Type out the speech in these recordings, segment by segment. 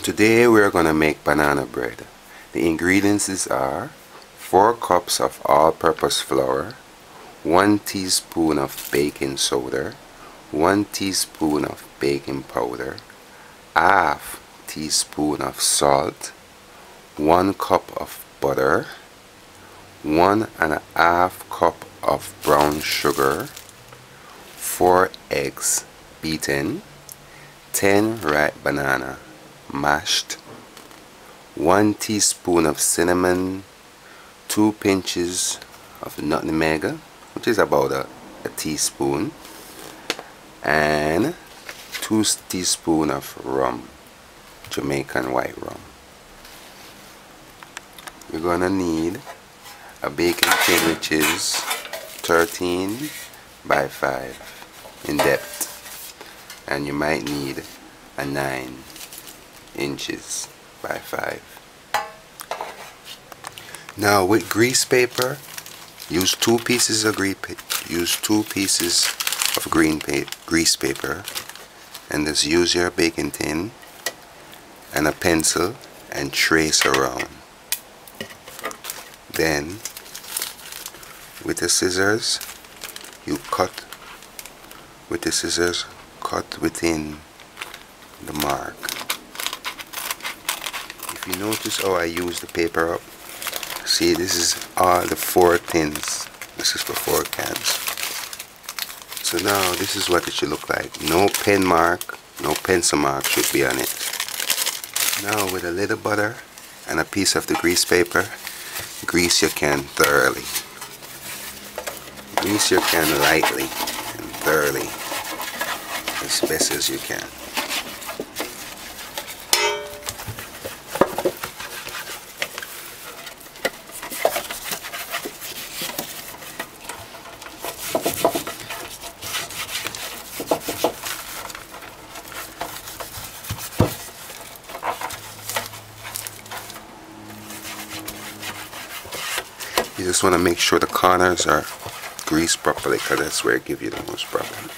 Today we're going to make banana bread. The ingredients are 4 cups of all-purpose flour, 1 teaspoon of baking soda, 1 teaspoon of baking powder, half teaspoon of salt, 1 cup of butter, 1½ cup of brown sugar, 4 eggs beaten, 10 ripe banana mashed, 1 teaspoon of cinnamon, 2 pinches of nutmeg, which is about a teaspoon, and 2 teaspoons of rum, Jamaican white rum. We're gonna need a baking tin which is 13 by 5 in depth, and you might need a 9 inches by 5. Now with grease paper, use 2 pieces of grease paper, and just use your baking tin and a pencil and trace around. Then with the scissors, you cut with the scissors, cut within the mark. If you notice how I use the paper up, see, this is all the 4 tins. This is for 4 cans. So now this is what it should look like. No pen mark, no pencil mark should be on it. Now with a little butter and a piece of the grease paper, grease your can thoroughly. Grease your can lightly and thoroughly, as best as you can. You just want to make sure the corners are greased properly, because that's where it gives you the most problem.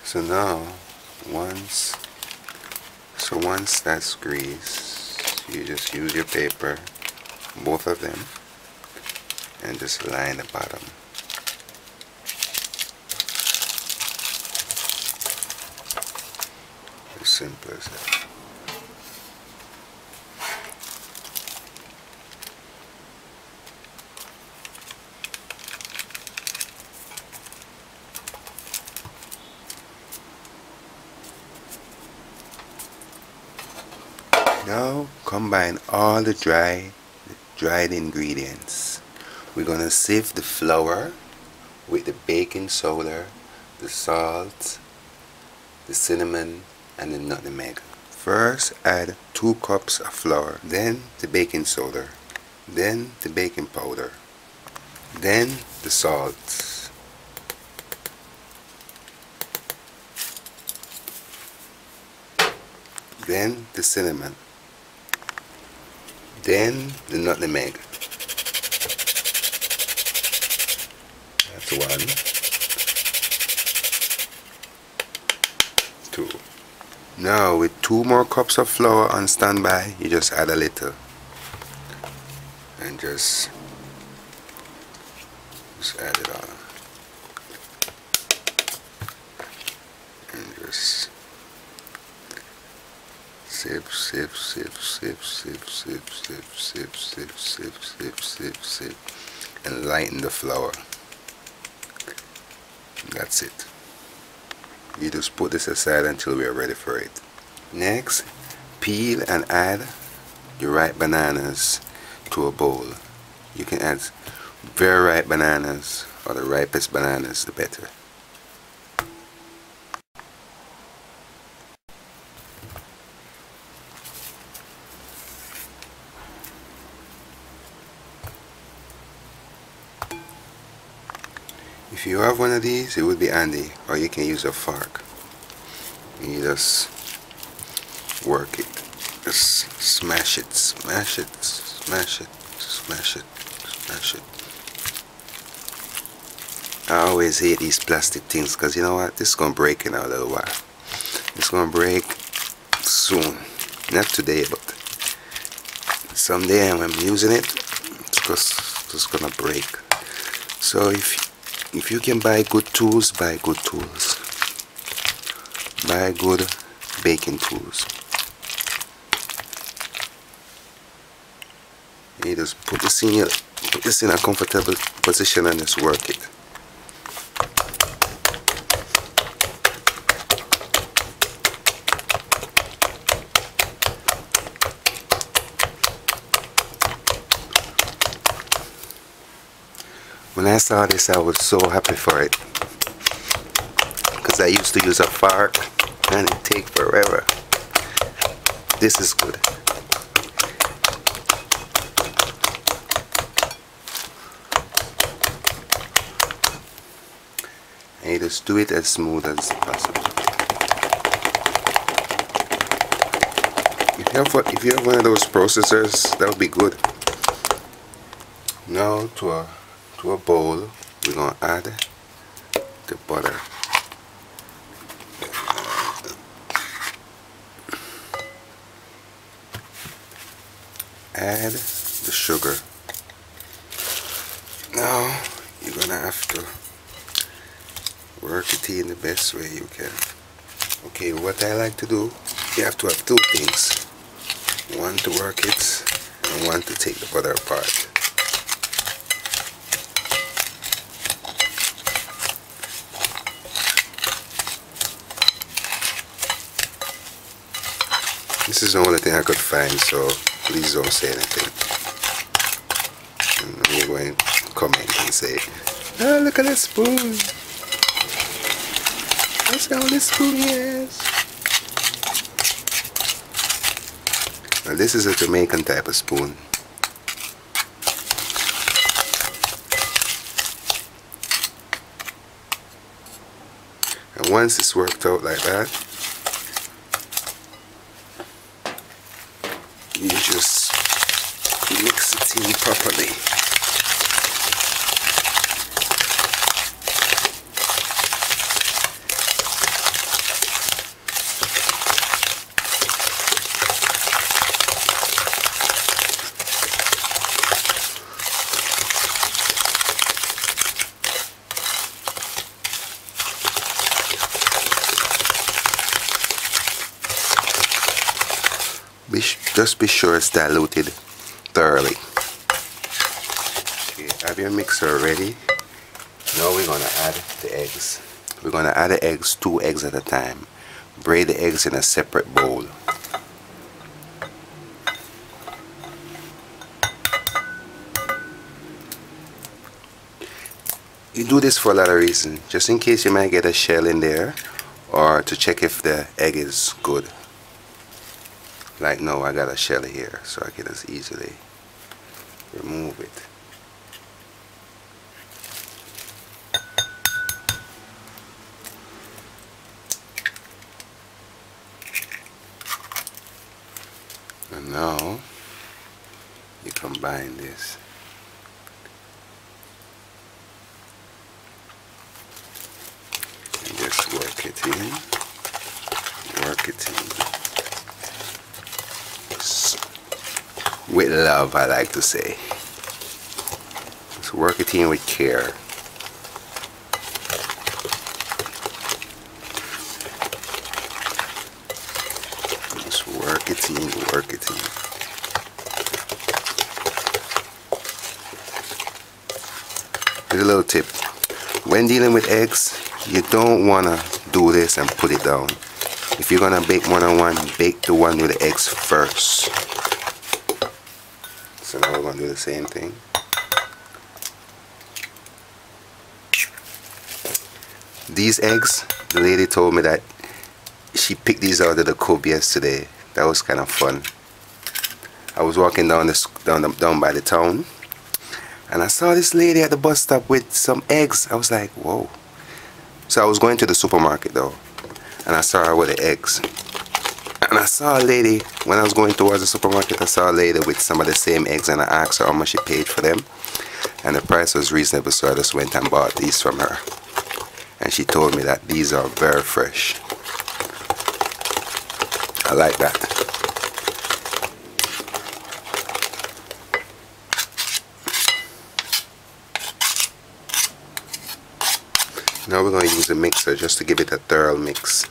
So now, once that's greased, you just use your paper, both of them, and just line the bottom. As simple as that. Now combine all the dried ingredients. We're gonna sieve the flour with the baking soda, the salt, the cinnamon, and the nutmeg. First add 2 cups of flour, then the baking soda, then the baking powder, then the salt, then the cinnamon, then the nutmeg. That's 1, 2. Now with 2 more cups of flour on standby, you just add a little and just add it on and just sieve, sieve, sieve, sieve, sieve, sieve, sieve, sieve, sieve, sieve, sieve, sieve, sieve, and lighten the flour. That's it. You just put this aside until we are ready for it. Next, peel and add your ripe bananas to a bowl. You can add very ripe bananas, or the ripest bananas, the better. If you have one of these, it would be handy, or you can use a fork. You just work it, just smash it, smash it, smash it, smash it, smash it. I always hate these plastic things because you know what? This is going to break in a little while. It's going to break soon. Not today, but someday when I'm using it, it's just going to break. So if you can buy good tools, buy good tools. Buy good baking tools. You just put this in a comfortable position and just work it. When I saw this, I was so happy for it because I used to use a fork and it take forever. This is good. And you just do it as smooth as possible. If you have one of those processors, that would be good. Now to a bowl, we're gonna add the butter. Add the sugar. Now you're gonna have to work it in the best way you can. Okay, what I like to do, you have to have two things. One to work it and one to take the butter apart. This is the only thing I could find, so please don't say anything. And you're going to comment and say, oh, look at that spoon. That's the only spoon he has. Now this is a Jamaican type of spoon. And once it's worked out like that, you just mix it in properly. Just be sure it's diluted thoroughly. Okay, have your mixer ready. Now we're gonna add the eggs. We're gonna add the eggs, 2 eggs at a time. Braid the eggs in a separate bowl. You do this for a lot of reasons. Just in case you might get a shell in there, or to check if the egg is good. Like no, I got a shell here, so I can just easily remove it. And now you combine this. And just work it in. Work it in. With love, I like to say. Just work it in with care. Just work it in, work it in. Here's a little tip. When dealing with eggs, you don't want to do this and put it down. If you're going to bake more than one, bake the one with the eggs first. So now we're going to do the same thing. These eggs, the lady told me that she picked these out of the cube yesterday. That was kind of fun. I was walking down by the town, and I saw this lady at the bus stop with some eggs. I was like, whoa. So I was going to the supermarket though, and I saw her with the eggs. And I saw a lady, when I was going towards the supermarket, I saw a lady with some of the same eggs, and I asked her how much she paid for them. and the price was reasonable, so I just went and bought these from her, and she told me that these are very fresh. I like that. Now we're going to use a mixer just to give it a thorough mix.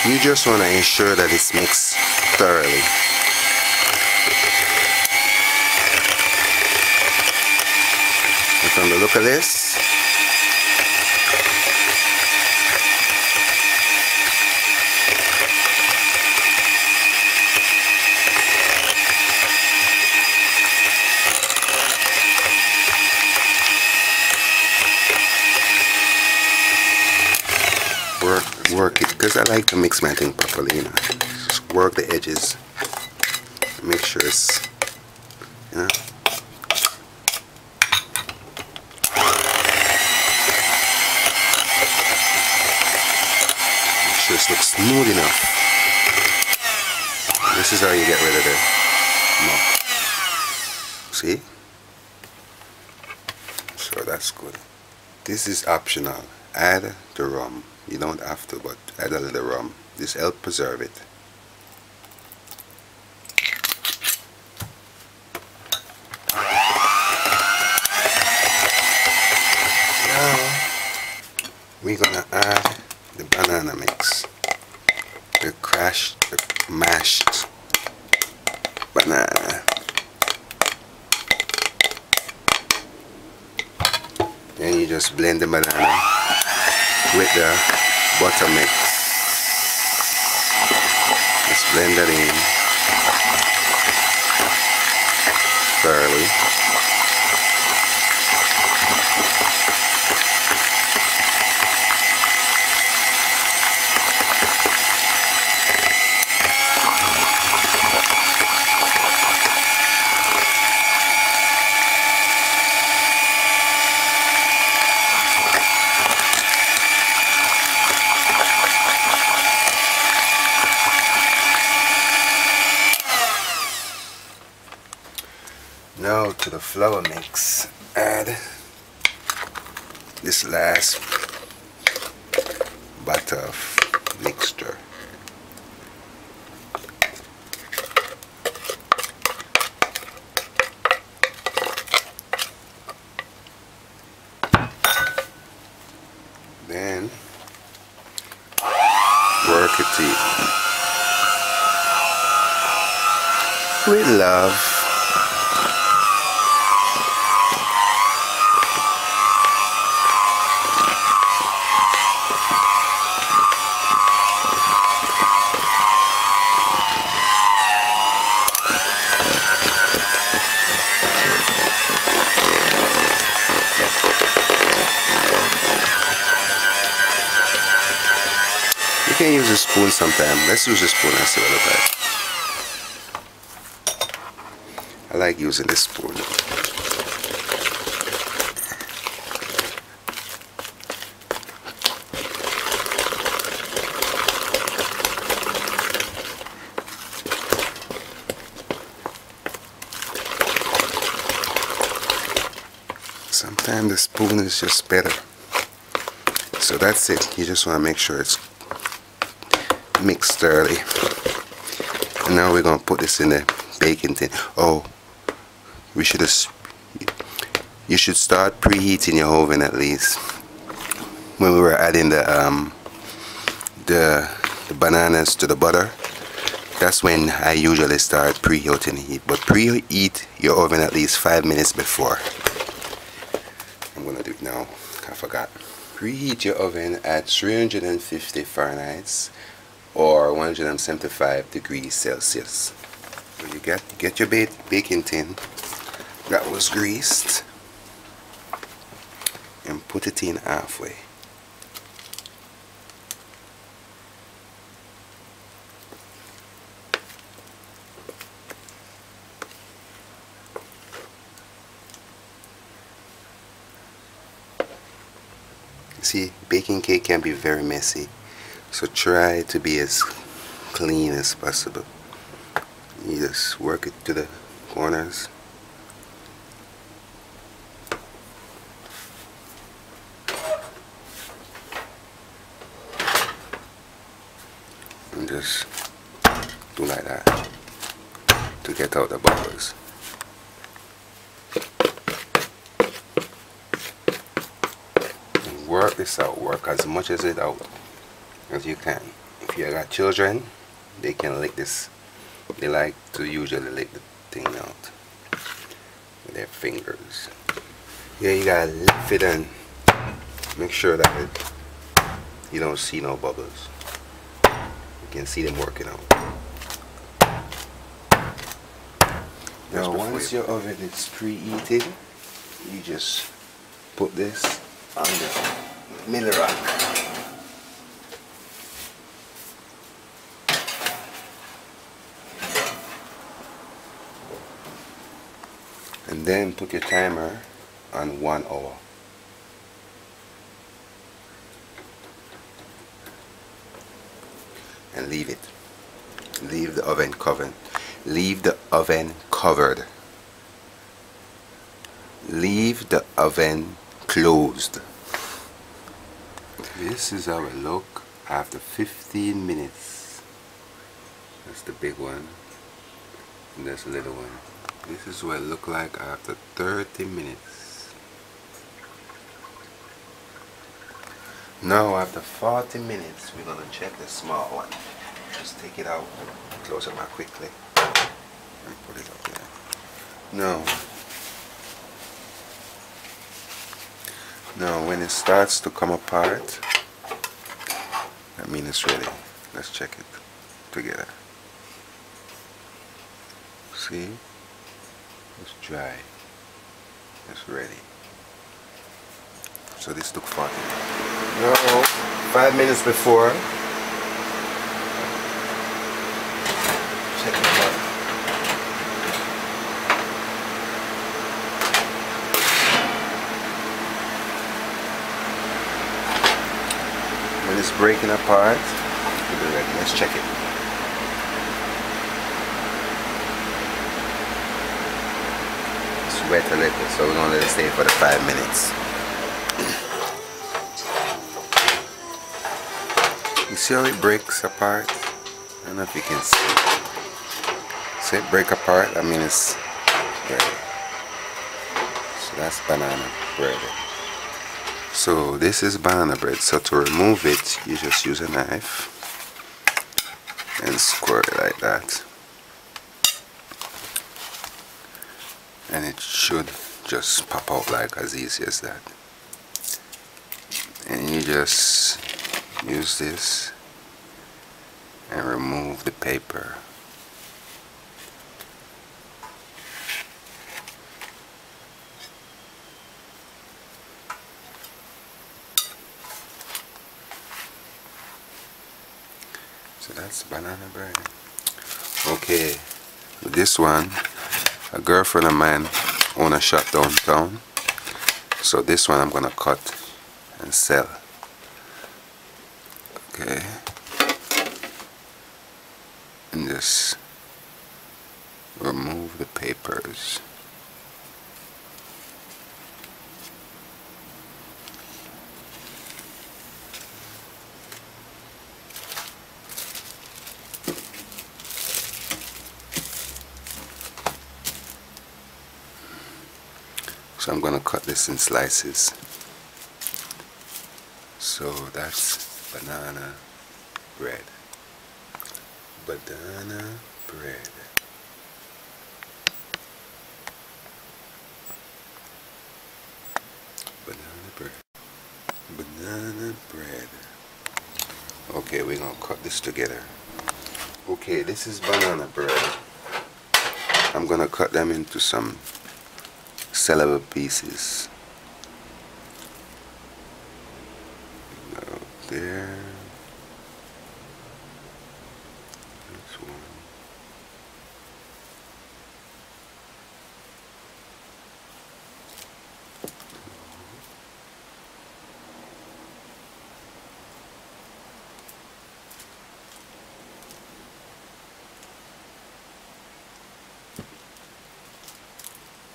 You just want to ensure that it's mixed thoroughly. And from the look of this, work it, because I like to mix my thing properly, you know. Just work the edges, make sure it's, you know. Make sure it looks smooth enough. This is how you get rid of the muck. See? So that's good. This is optional. Add the rum. You don't have to, but add a little rum. This helps preserve it. Now we're gonna add the banana mix, the mashed banana. Then you just blend the banana with the butter mix. Just blend that in thoroughly. Now to the flour mix, add this last batter of mixture. Then work it in with love. You can use a spoon sometime. Let's use a spoon and see what it looks like. I like using this spoon. Sometimes the spoon is just better. So that's it. You just want to make sure it's mixed thoroughly. And now we're going to put this in the baking tin. Oh, you should start preheating your oven at least. When we were adding the bananas to the butter, that's when I usually start preheating heat. But preheat your oven at least 5 minutes before. I'm gonna do it now. I forgot. Preheat your oven at 350 Fahrenheit or 175 degrees Celsius. So you get your baking tin that was greased. and put it in halfway. See, baking cake can be very messy, so try to be as clean as possible. You just work it to the corners. And just do like that to get out the bubbles. Work this out, work as much as it out as you can. If you got children, they can lick this. They like to usually lick the thing out with their fingers. Yeah, you gotta lift it and make sure that you don't see no bubbles. You can see them working out. Now once your oven is preheated, you just put this on the middle rack. And then put your timer on 1 hour. And leave it. Leave the oven covered. Leave the oven covered. Leave the oven closed. This is our look after 15 minutes. That's the big one. And that's the little one. This is what it looked like after 30 minutes. Now after 40 minutes, we're going to check the small one. Just take it out, close it back quickly, and put it up there. Now when it starts to come apart, that means it's ready. Let's check it together. See? It's dry. It's ready. So this took 40 minutes. Now, 5 minutes before, check it out. When it's breaking apart, it'll be ready. Let's check it. It's wet a little, so we're going to let it stay for the 5 minutes. You see how it breaks apart? I don't know if you can see. See it break apart? I mean it's ready. So that's banana bread. So this is banana bread. So to remove it, you just use a knife and squirt it like that. And it should just pop out like as easy as that. And you just use this and remove the paper. So that's banana bread. Okay, with this one, a girlfriend of mine owns a shop downtown. So this one I'm gonna cut and sell. Okay, and just remove the papers. So I'm going to cut this in slices. So that's banana bread. Banana bread. Banana bread. Banana bread. Okay, we're going to cut this together. Okay, this is banana bread. I'm going to cut them into some sellable pieces. there. That's one.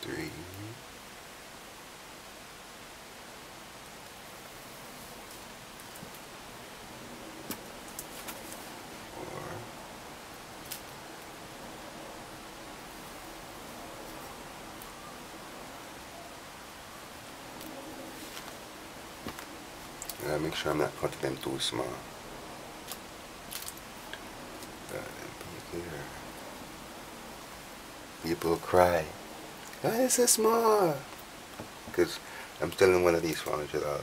Three. Make sure I'm not cutting them too small. People cry, why is it small? Because I'm selling one of these for $100.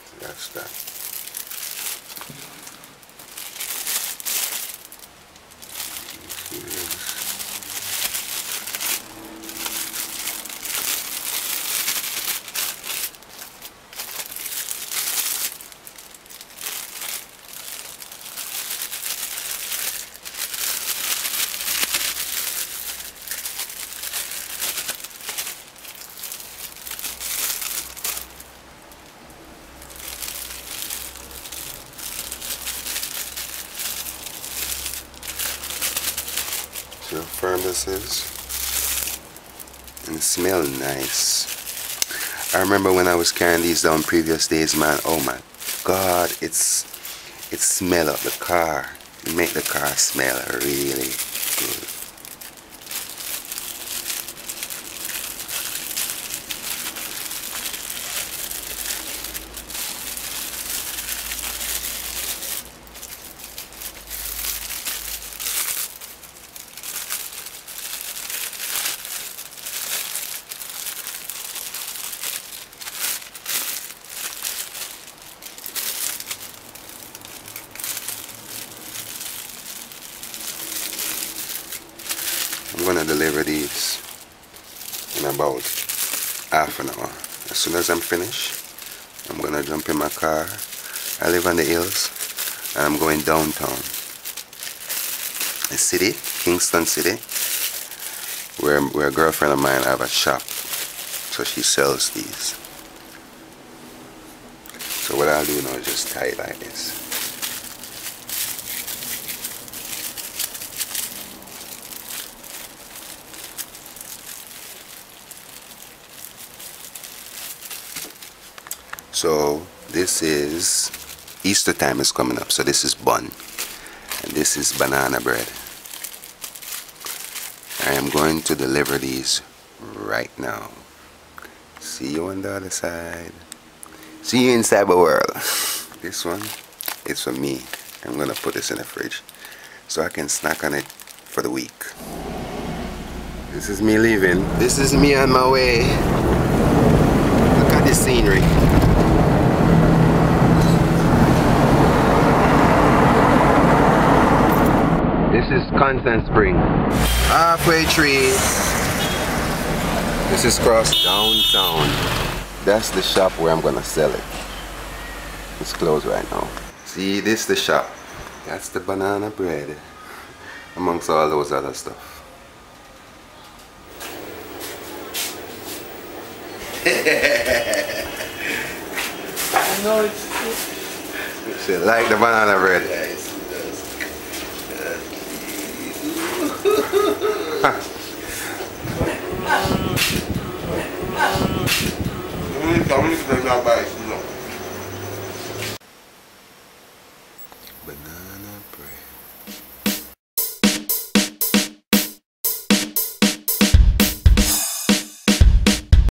So that's that. See how firm this is? And it smells nice. I remember when I was carrying these down previous days, man, oh my God, it smell up the car. It make the car smell really good. I'm gonna deliver these in about half an hour. As soon as I'm finished, I'm gonna jump in my car. I live on the hills and I'm going downtown. The city, Kingston City, where a girlfriend of mine have a shop. So she sells these. So what I'll do now is just tie it like this. So this is Easter time is coming up. So this is bun and this is banana bread. I am going to deliver these right now. See you on the other side. See you inside the world. This one is for me. I'm gonna put this in the fridge so I can snack on it for the week. This is me leaving. This is me on my way. Look at the scenery. This is Constant Spring. Halfway tree. This is cross downtown. That's the shop where I'm gonna sell it. It's closed right now. See, this is the shop. That's the banana bread. Amongst all those other stuff. I know it's She like the banana bread. yes, it does.